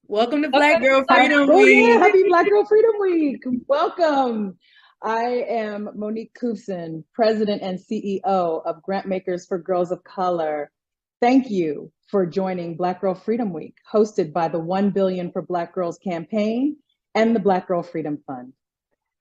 Welcome to Black Girl Happy, Freedom oh yeah, Week. happy Black Girl Freedom Week. Welcome. I am Monique Couvson, President and CEO of Grantmakers for Girls of Color. Thank you for joining Black Girl Freedom Week, hosted by the 1 Billion for Black Girls campaign and the Black Girl Freedom Fund.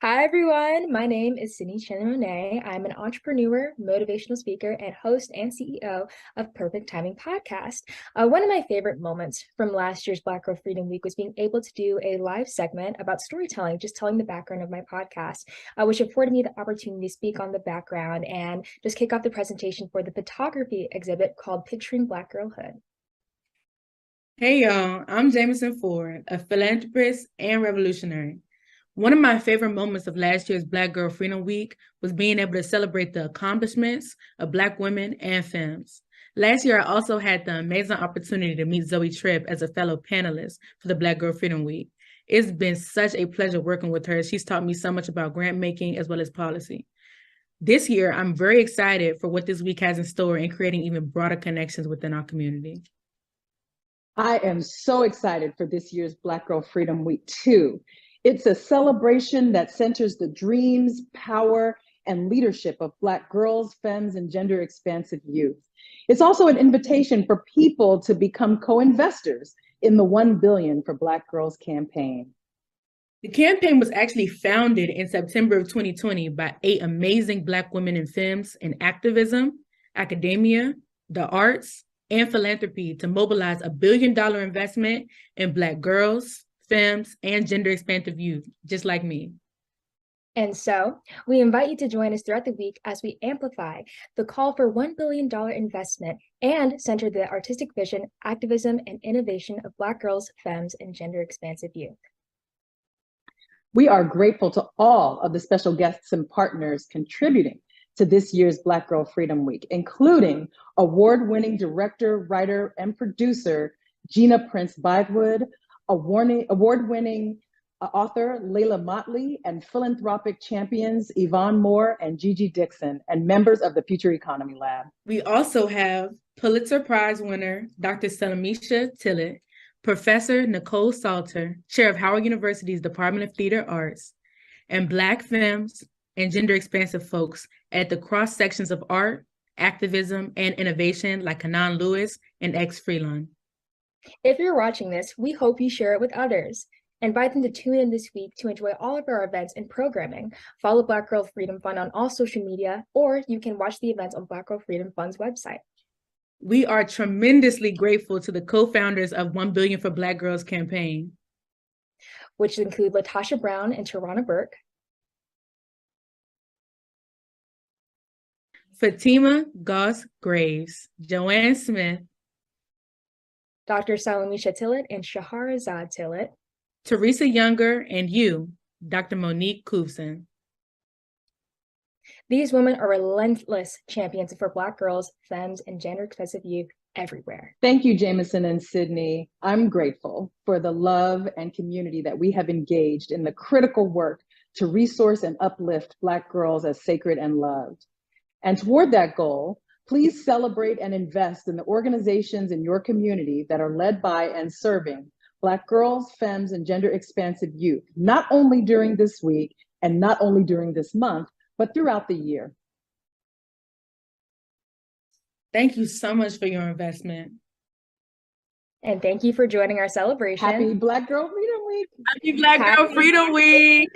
Hi, everyone. My name is Sydnie Chandler Monet. I'm an entrepreneur, motivational speaker, and host and CEO of Perfect Timing Podcast. One of my favorite moments from last year's Black Girl Freedom Week was being able to do a live segment about storytelling, just telling the background of my podcast, which afforded me the opportunity to speak on the background and just kick off the presentation for the photography exhibit called Picturing Black Girlhood. Hey, y'all. I'm Jamison Ford, a philanthropist and revolutionary. One of my favorite moments of last year's Black Girl Freedom Week was being able to celebrate the accomplishments of Black women and femmes. Last year, I also had the amazing opportunity to meet Zoe Tripp as a fellow panelist for the Black Girl Freedom Week. It's been such a pleasure working with her. She's taught me so much about grant making as well as policy. This year, I'm very excited for what this week has in store in creating even broader connections within our community. I am so excited for this year's Black Girl Freedom Week too. It's a celebration that centers the dreams, power, and leadership of Black girls, femmes, and gender-expansive youth. It's also an invitation for people to become co-investors in the 1 Billion for Black Girls campaign. The campaign was actually founded in September of 2020 by 8 amazing Black women and femmes in activism, academia, the arts, and philanthropy to mobilize $1 billion investment in Black girls, femmes, and gender-expansive youth, just like me. And so we invite you to join us throughout the week as we amplify the call for $1 billion investment and center the artistic vision, activism, and innovation of Black girls, femmes, and gender-expansive youth. We are grateful to all of the special guests and partners contributing to this year's Black Girl Freedom Week, including award-winning director, writer, and producer Gina Prince Bythewood, award-winning author Layla Motley, and philanthropic champions Yvonne Moore and Gigi Dixon, and members of the Future Economy Lab. We also have Pulitzer Prize winner Dr. Salamisha Tillett, Professor Nicole Salter, Chair of Howard University's Department of Theater Arts, and Black femmes and gender-expansive folks at the cross sections of art, activism, and innovation like Kanan Lewis and X Freeland. If you're watching this, we hope you share it with others. Invite them to tune in this week to enjoy all of our events and programming. Follow Black Girl Freedom Fund on all social media, or you can watch the events on Black Girl Freedom Fund's website. We are tremendously grateful to the co-founders of 1 Billion for Black Girls campaign, which include Latasha Brown and Tarana Burke, Fatima Goss Graves, Joanne Smith, Dr. Salamisha Tillett and Shaharazad Tillett, Teresa Younger, and you, Dr. Monique Couvson. These women are relentless champions for Black girls, femmes, and gender-expansive youth everywhere. Thank you, Jamison and Sydnie. I'm grateful for the love and community that we have engaged in the critical work to resource and uplift Black girls as sacred and loved. And toward that goal, please celebrate and invest in the organizations in your community that are led by and serving Black girls, femmes, and gender-expansive youth, not only during this week and not only during this month, but throughout the year. Thank you so much for your investment. And thank you for joining our celebration. Happy Black Girl Freedom Week. Happy Black Girl Freedom Week.